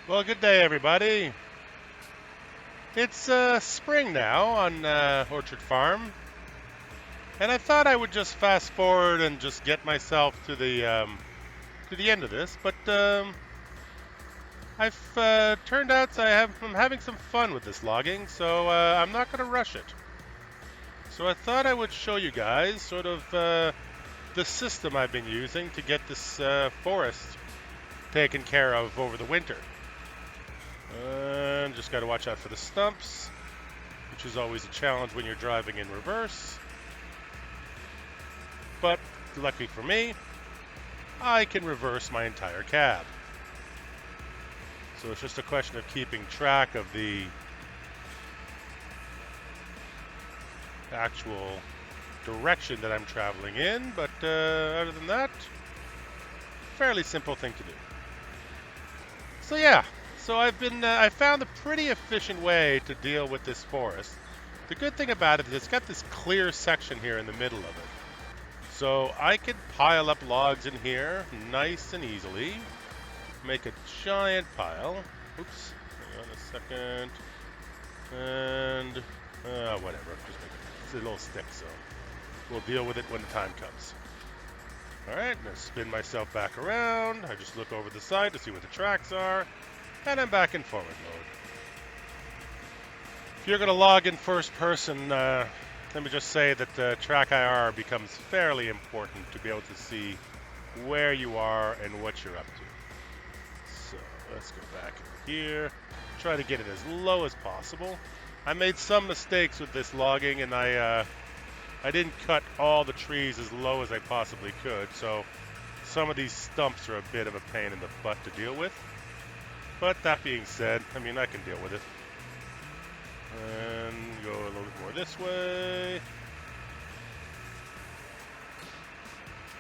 Well, good day, everybody. It's spring now on Orchard Farm, and I thought I would just fast forward and just get myself to the end of this. But I've turned out I'm having some fun with this logging, so I'm not going to rush it. So I thought I would show you guys sort of the system I've been using to get this forest taken care of over the winter. And just got to watch out for the stumps, which is always a challenge when you're driving in reverse. But luckily for me, I can reverse my entire cab. So it's just a question of keeping track of the actual direction that I'm traveling in. But other than that, fairly simple thing to do. So yeah, I found a pretty efficient way to deal with this forest. The good thing about it is it's got this clear section here in the middle of it. So I could pile up logs in here nice and easily, make a giant pile. Oops, hang on a second. And whatever, just make it, it's a little stick, so we'll deal with it when the time comes. All right, I'm gonna spin myself back around. I just look over the side to see where the tracks are, and I'm back in forward mode. If you're gonna log in first person, let me just say that the track IR becomes fairly important to be able to see where you are and what you're up to. So let's go back over here. Try to get it as low as possible. I made some mistakes with this logging, and I didn't cut all the trees as low as I possibly could, so some of these stumps are a bit of a pain in the butt to deal with. But that being said, I mean, I can deal with it. And go a little bit more this way.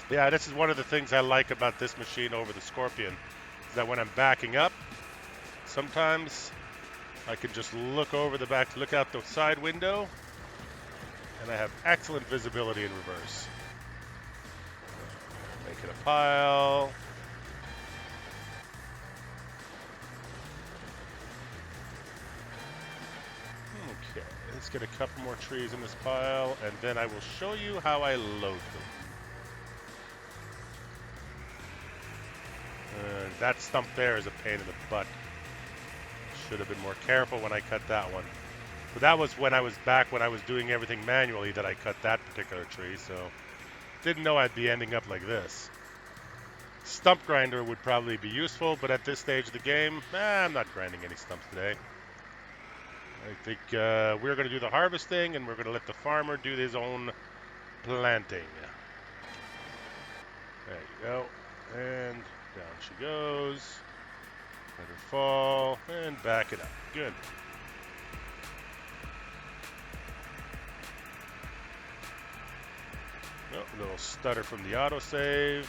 Yeah, this is one of the things I like about this machine over the Scorpion, is that when I'm backing up, sometimes I can just look over the back, look out the side window, and I have excellent visibility in reverse. Make it a pile. Okay, let's get a couple more trees in this pile, and then I will show you how I load them. That stump there is a pain in the butt. Should have been more careful when I cut that one. But that was when I was doing everything manually that I cut that particular tree, so didn't know I'd be ending up like this. Stump grinder would probably be useful, but at this stage of the game, I'm not grinding any stumps today. I think we're going to do the harvesting, and we're going to let the farmer do his own planting. There you go. And down she goes. Let her fall, and back it up. Good. Oh, a little stutter from the autosave.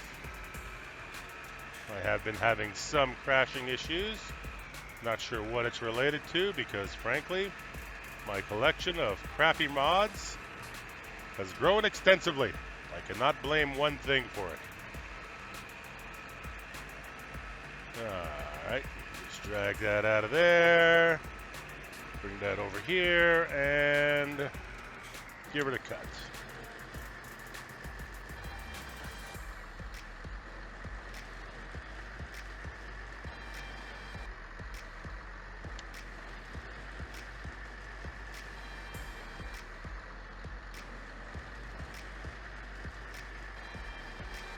I have been having some crashing issues. Not sure what it's related to, because frankly, my collection of crappy mods has grown extensively. I cannot blame one thing for it. Alright, just drag that out of there. Bring that over here and give it a cut.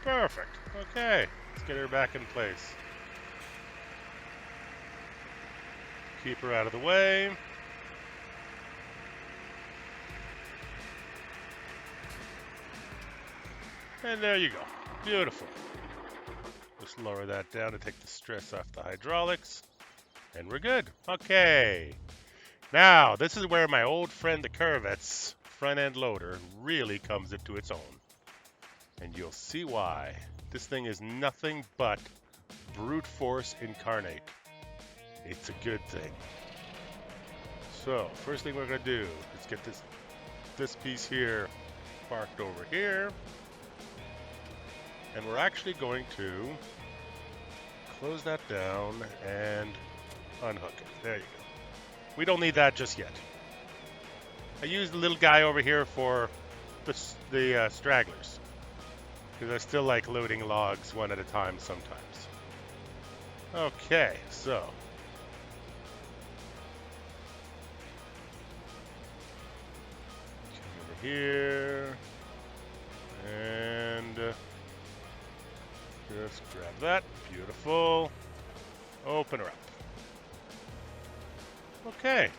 Perfect. Okay, let's get her back in place. Keep her out of the way. And there you go. Beautiful. Just lower that down to take the stress off the hydraulics. And we're good. Okay. Now, this is where my old friend the Corvette's front end loader really comes into its own. And you'll see why. This thing is nothing but brute force incarnate. It's a good thing. So, first thing we're going to do is get this piece here parked over here. And we're actually going to close that down and unhook it. There you go. We don't need that just yet. I used the little guy over here for the stragglers, because I still like loading logs one at a time sometimes. Okay, so over here, and just grab that. Beautiful. Open her up. Okay.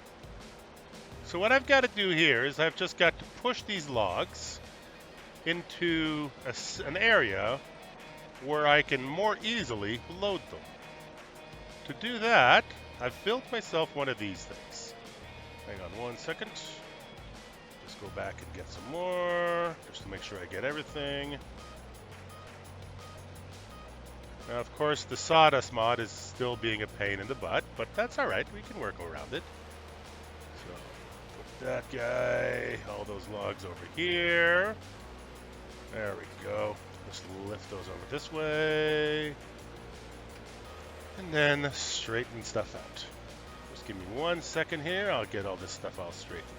So what I've got to do here is I've just got to push these logs into an area where I can more easily load them. To do that, I've built myself one of these things. Hang on 1 second. Just go back and get some more, just to make sure I get everything. Now, of course, the sawdust mod is still being a pain in the butt, but that's all right. We can work around it. So, put that guy, all those logs over here. There we go. Just lift those over this way. And then straighten stuff out. Just give me 1 second here. I'll get all this stuff all straightened out.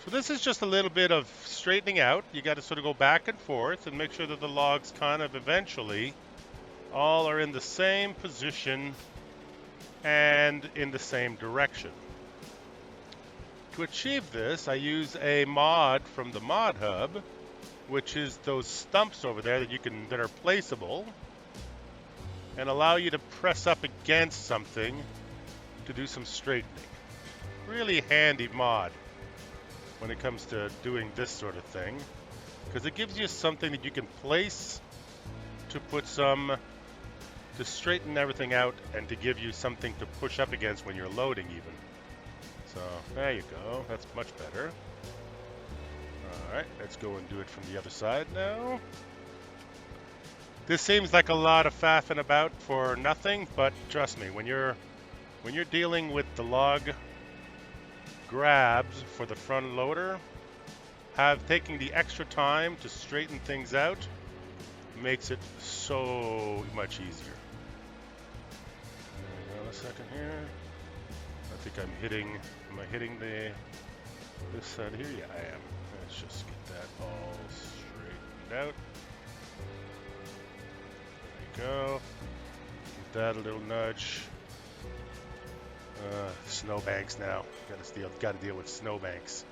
So this is just a little bit of straightening out. You got to sort of go back and forth and make sure that the logs kind of eventually all are in the same position and in the same direction. To achieve this, I use a mod from the Mod Hub, which is those stumps over there that are placeable and allow you to press up against something to do some straightening. Really handy mod when it comes to doing this sort of thing, because it gives you something that you can place to to straighten everything out and to give you something to push up against when you're loading even. So there you go, that's much better. Alright, let's go and do it from the other side now. This seems like a lot of faffing about for nothing, but trust me, when you're dealing with the log grabs for the front loader, taking the extra time to straighten things out makes it so much easier. Hang on a second here. I think am I hitting this side here? Yeah, I am. Let's just get that all straightened out. There you go. Give that a little nudge. Snowbanks now. Got to deal with snowbanks.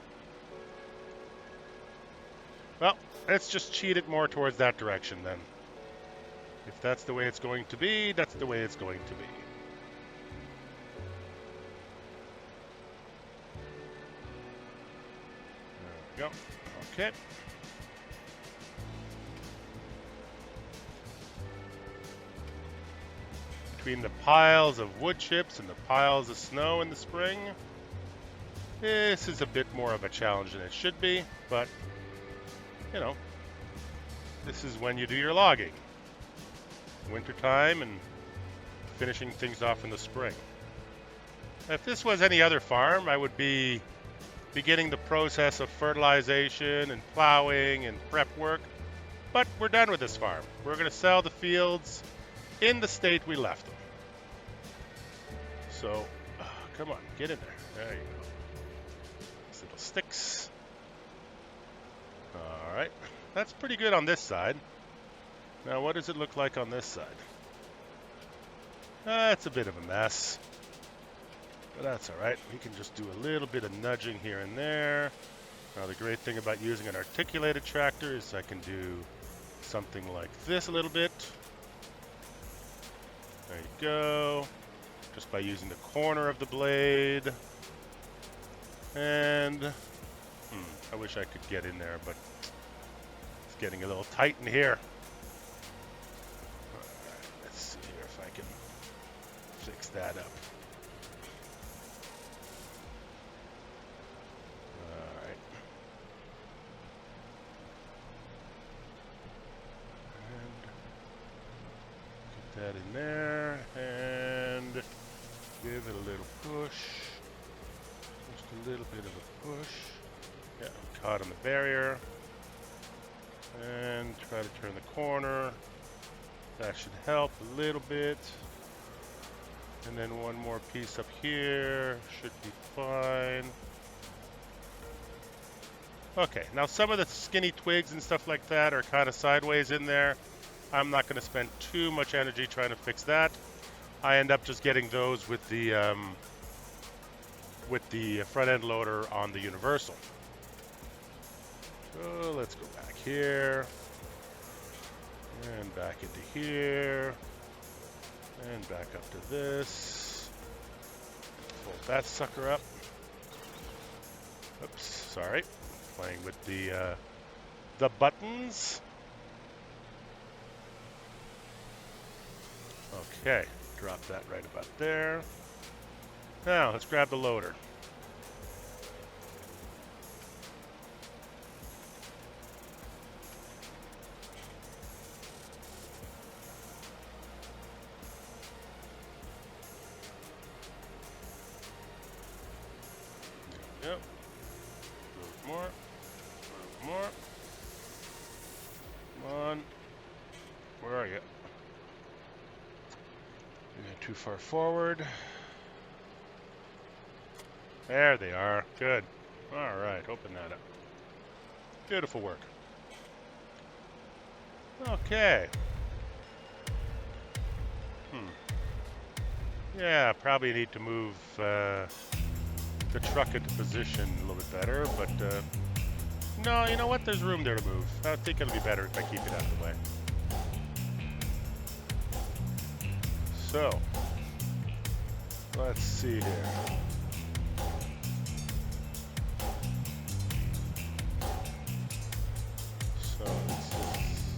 Well, let's just cheat it more towards that direction then. If that's the way it's going to be, that's the way it's going to be. There we go. Okay. Between the piles of wood chips and the piles of snow in the spring, this is a bit more of a challenge than it should be, but, you know, this is when you do your logging. Wintertime and finishing things off in the spring. If this was any other farm, I would be beginning the process of fertilization and plowing and prep work, but we're done with this farm. We're going to sell the fields in the state we left them. So, come on, get in there. There you go. These little sticks. All right, that's pretty good on this side. Now, what does it look like on this side? It's a bit of a mess, but that's all right. We can just do a little bit of nudging here and there. Now, the great thing about using an articulated tractor is I can do something like this a little bit. There you go. Just by using the corner of the blade. And I wish I could get in there, but it's getting a little tight in here. All right, let's see here if I can fix that up. All right. And get that in there and give it a little push. Just a little bit of a push. Yeah, I'm caught on the barrier. And try to turn the corner. That should help a little bit. And then one more piece up here. Should be fine. Okay, now some of the skinny twigs and stuff like that are kind of sideways in there. I'm not going to spend too much energy trying to fix that. I end up just getting those with the front end loader on the universal. So let's go back here and back into here and back up to this. Fold that sucker up. Oops, sorry. Playing with the buttons. Okay, drop that right about there. Now let's grab the loader. Yep. A little more. A little more. Come on. Where are you? You're too far forward. There they are. Good. All right. Open that up. Beautiful work. Okay. Yeah, probably need to move the truck into position a little bit better, but no, you know what? There's room there to move. I think it'll be better if I keep it out of the way. So, let's see here. So,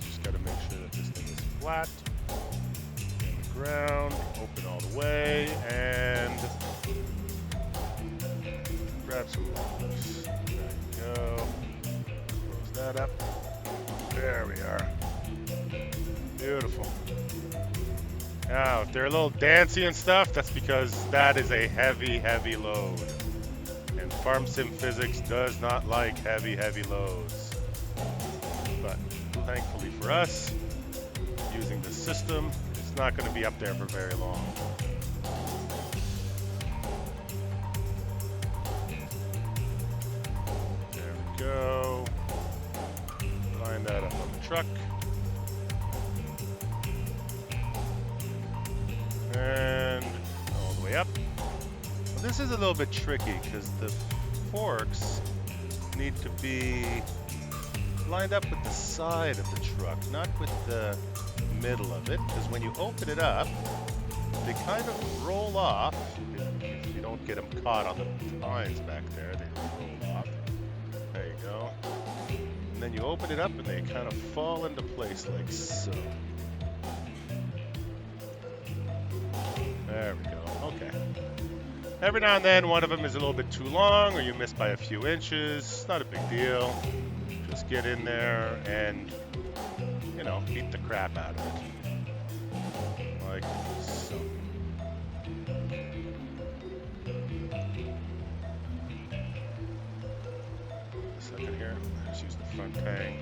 just got to make sure that this thing is flat. On the ground, open all the way, and grab some bolts. There you go. Close that up. There we are. Beautiful. Now, if they're a little dancy and stuff, that's because that is a heavy, heavy load. And Farm Sim Physics does not like heavy, heavy loads. But thankfully for us, using the system, it's not going to be up there for very long. There we go. Line that up on the truck. And all the way up. Well, this is a little bit tricky because the forks need to be lined up with the side of the truck, not with the middle of it, because when you open it up, they kind of roll off. If you don't get them caught on the tines back there, they roll off. There you go. And then you open it up and they kind of fall into place like so. There we go. Okay. Every now and then, one of them is a little bit too long, or you miss by a few inches. Not a big deal. Just get in there and, you know, beat the crap out of it. Like so. A second here. Let's use the front tang.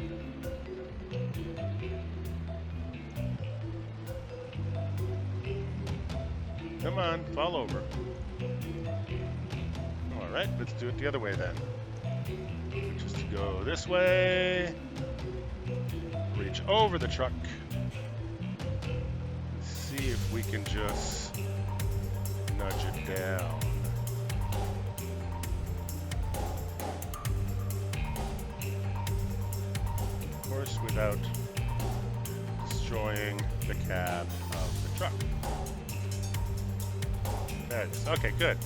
Come on, fall over. All right, let's do it the other way then. Just to go this way. Reach over the truck. See if we can just nudge it down. Of course, without destroying the cab of the truck. There it is. Okay, good.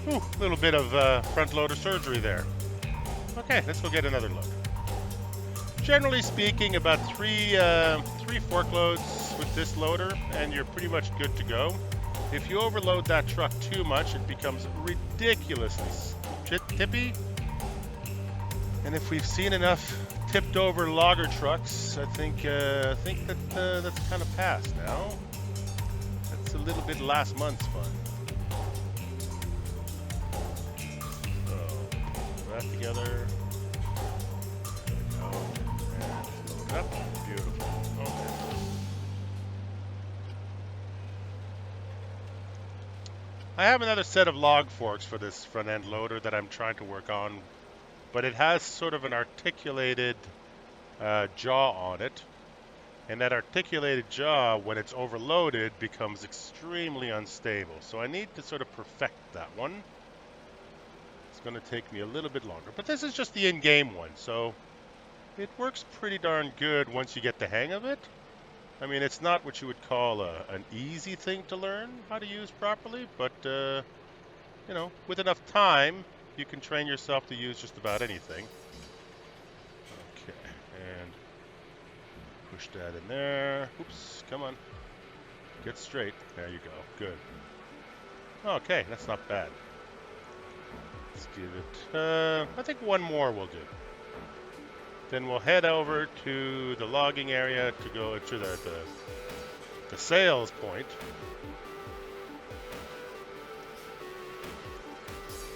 Whew, little bit of front loader surgery there. Okay, let's go get another load. Generally speaking, about three fork loads with this loader, and you're pretty much good to go. If you overload that truck too much, it becomes ridiculously tippy. And if we've seen enough tipped over logger trucks, I think that that's kind of past now. That's a little bit last month's fun. So, put that together. And load it up. Beautiful. Okay. I have another set of log forks for this front end loader that I'm trying to work on, but it has sort of an articulated jaw on it, and that articulated jaw, when it's overloaded, becomes extremely unstable. So I need to sort of perfect that one. It's going to take me a little bit longer, but this is just the in-game one, so it works pretty darn good once you get the hang of it. I mean, it's not what you would call an easy thing to learn how to use properly, but you know, with enough time, you can train yourself to use just about anything. Okay, and push that in there. Oops, come on. Get straight. There you go. Good. Okay, that's not bad. Let's give it, I think one more will do. Then we'll head over to the logging area to go to the sales point.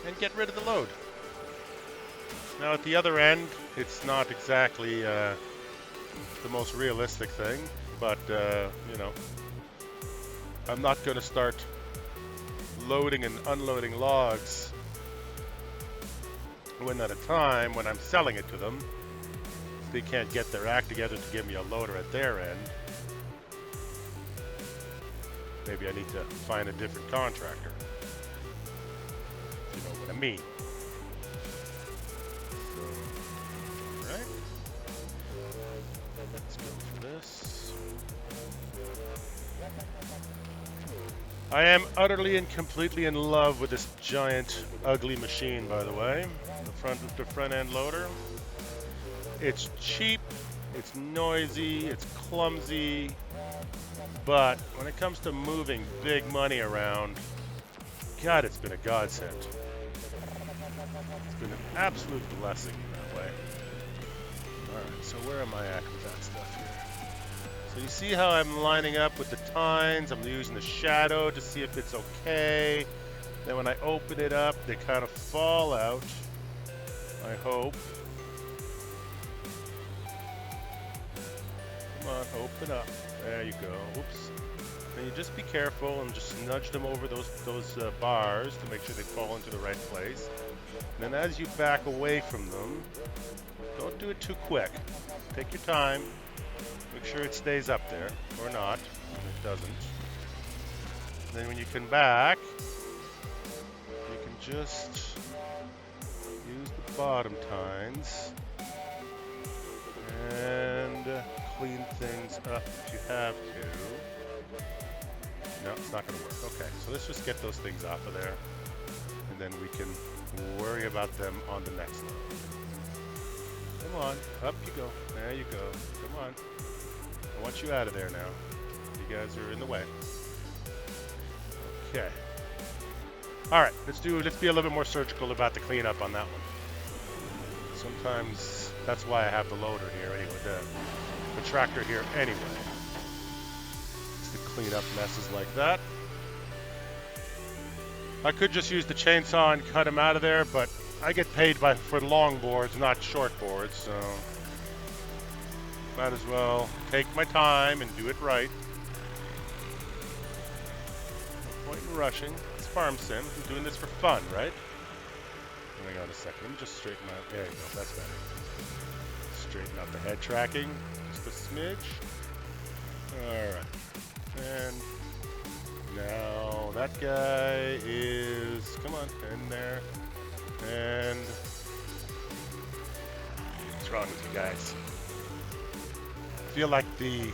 And get rid of the load. Now at the other end, it's not exactly the most realistic thing, but you know, I'm not going to start loading and unloading logs one at a time when I'm selling it to them. If they can't get their act together to give me a loader at their end, maybe I need to find a different contractor. You know what I mean. So, alright. Let's go for this. I am utterly and completely in love with this giant, ugly machine, by the way. The front end loader. It's cheap, it's noisy, it's clumsy, but when it comes to moving big money around, God, it's been a godsend. It's been an absolute blessing in that way. Alright, so where am I at with that stuff here? So you see how I'm lining up with the tines, I'm using the shadow to see if it's okay. Then when I open it up, they kind of fall out, I hope. Come on, open up. There you go. Oops. And you just be careful and just nudge them over those bars to make sure they fall into the right place. And then as you back away from them, don't do it too quick. Take your time. Make sure it stays up there, or not, and it doesn't. And then when you come back, you can just use the bottom tines and clean things up if you have to. No, it's not going to work. Okay, so let's just get those things off of there, and then we can worry about them on the next load. Come on, up you go. There you go. Come on. I want you out of there now. You guys are in the way. Okay. All right, let's be a little bit more surgical about the cleanup on that one. Sometimes that's why I have the loader here anyway, the tractor here anyway. Just to clean up messes like that. I could just use the chainsaw and cut them out of there, but I get paid for long boards, not short boards, so might as well take my time and do it right. No point in rushing. It's farm sim. I'm doing this for fun, right? Hang on a second. Let me just straighten out. There you go. That's better. Straighten out the head tracking just a smidge. All right. And now that guy is, come on, in there. And what's wrong with you guys? I feel like the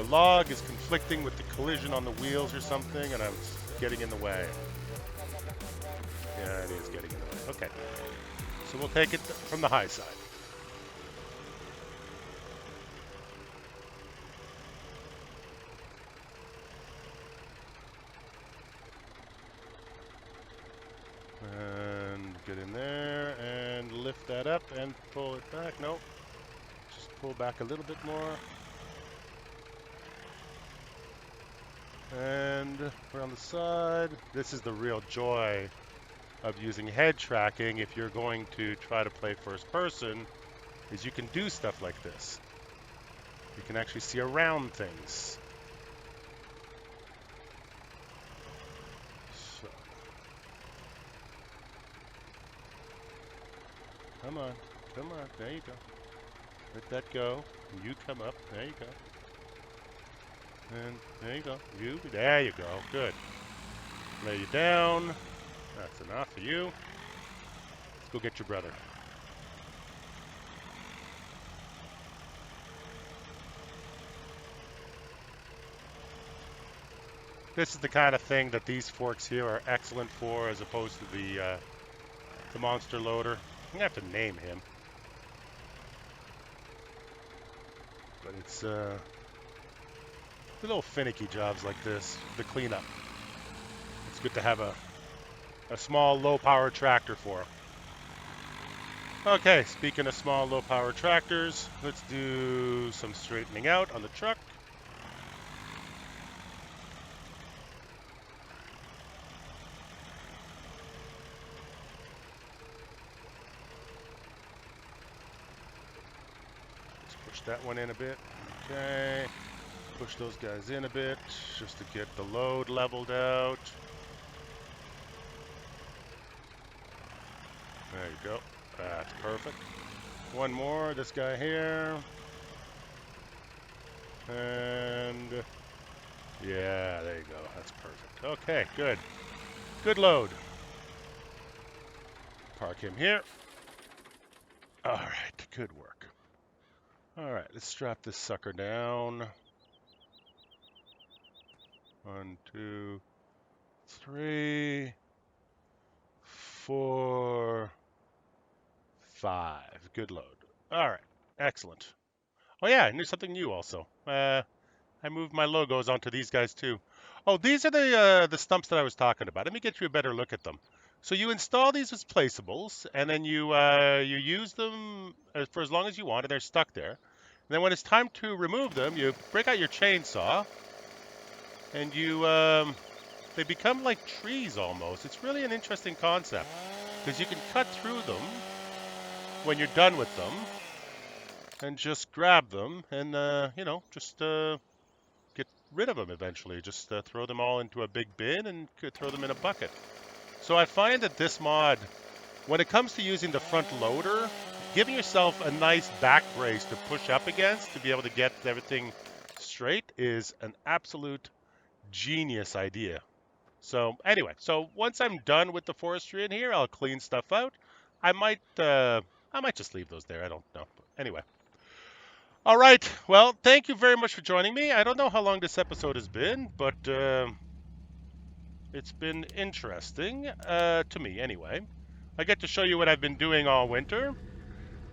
log is conflicting with the collision on the wheels or something, and I'm getting in the way. Yeah, it is getting in the way. Okay. So we'll take it from the high side. And get in there and lift that up and pull it back. Nope. Just pull back a little bit more. And around the side. This is the real joy of using head tracking if you're going to try to play first person, is you can do stuff like this. You can actually see around things. So. Come on, come on, there you go. Let that go. You come up, there you go. And there you go. There you go. Good. Lay you down. That's enough for you. Let's go get your brother. This is the kind of thing that these forks here are excellent for, as opposed to the monster loader. I'm gonna have to name him. But it's the little finicky jobs like this, the cleanup. It's good to have a small low-power tractor for. Okay, speaking of small low-power tractors, let's do some straightening out on the truck. Let's push that one in a bit. Okay. Push those guys in a bit just to get the load leveled out. There you go. That's perfect. One more, this guy here. And yeah, there you go. That's perfect. Okay, good. Good load. Park him here. All right, good work. All right, let's strap this sucker down. 1, 2, 3, 4, 5. Good load. All right, excellent. Oh yeah, I knew something new also. I moved my logos onto these guys too. Oh, these are the stumps that I was talking about. Let me get you a better look at them. So you install these as placeables, and then you use them for as long as you want, and they're stuck there. And then when it's time to remove them, you break out your chainsaw, and you they become like trees almost. It's really an interesting concept because you can cut through them when you're done with them, and just grab them and you know, just get rid of them eventually. Just throw them all into a big bin and throw them in a bucket. So I find that this mod, when it comes to using the front loader, giving yourself a nice back brace to push up against to be able to get everything straight is an absolute genius idea. So anyway, so once I'm done with the forestry in here, I'll clean stuff out. I might just leave those there. I don't know. But anyway. All right. Well, thank you very much for joining me. I don't know how long this episode has been, but it's been interesting to me anyway. I get to show you what I've been doing all winter.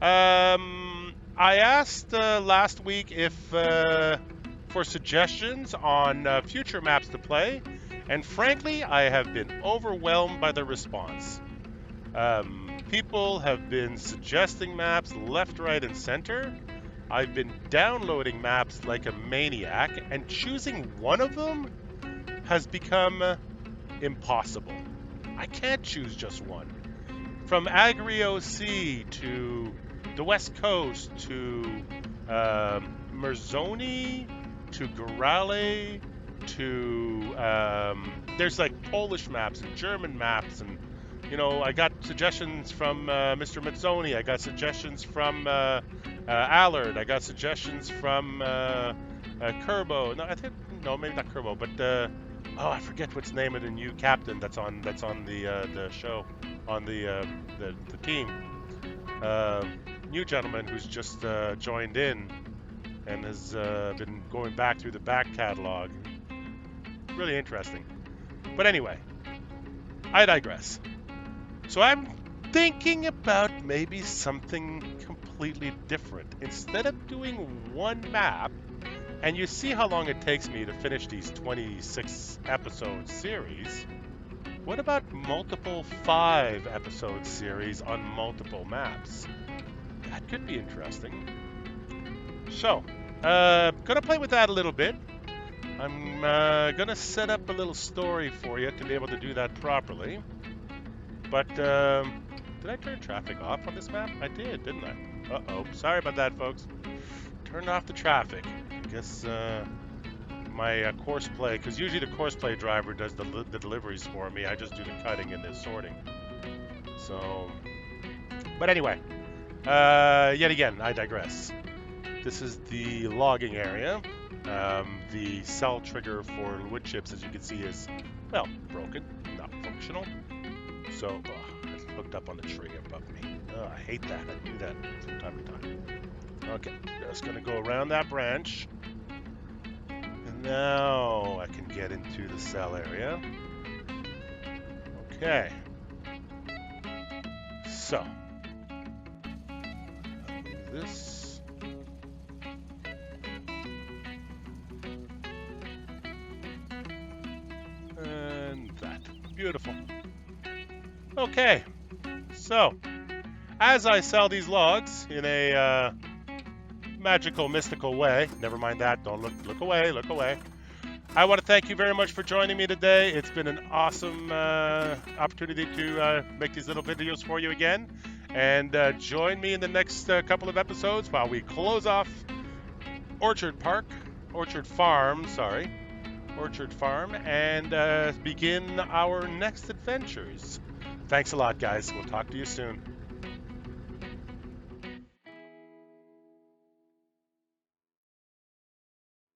I asked last week if for suggestions on future maps to play, and frankly, I have been overwhelmed by the response. People have been suggesting maps left, right, and center. I've been downloading maps like a maniac, and choosing one of them has become impossible. I can't choose just one. From Agrio Sea to the West Coast to Merzoni to Gorale to there's like Polish maps and German maps, and you know, I got suggestions from Mr. Mazzoni. I got suggestions from Allard. I got suggestions from Kerbo. No, I think no, maybe not Kerbo, but oh, I forget what's the name of the new captain that's on the show, on the team. New gentleman who's just joined in and has been going back through the back catalog. Really interesting. But anyway, I digress. So I'm thinking about maybe something completely different. Instead of doing one map, and you see how long it takes me to finish these 26 episode series, what about multiple 5 episode series on multiple maps? That could be interesting. So, gonna play with that a little bit. I'm gonna set up a little story for you to be able to do that properly. But did I turn traffic off on this map? I did, didn't I? Uh-oh. Sorry about that, folks. Turned off the traffic. I guess my course play, because usually the course play driver does the deliveries for me. I just do the cutting and the sorting. So, but anyway, yet again, I digress. This is the logging area. The cell trigger for wood chips, as you can see, is, well, broken, not functional. So, it's hooked up on the tree above me. Oh, I hate that. I do that from time to time. Okay, just gonna go around that branch. And now I can get into the cell area. Okay. So, I'll move this. And that. Beautiful. Okay, so as I sell these logs in a magical, mystical way, never mind that, don't look away, look away. I want to thank you very much for joining me today. It's been an awesome opportunity to make these little videos for you again. And join me in the next couple of episodes while we close off Orchard Farm, and begin our next adventures. Thanks a lot, guys. We'll talk to you soon.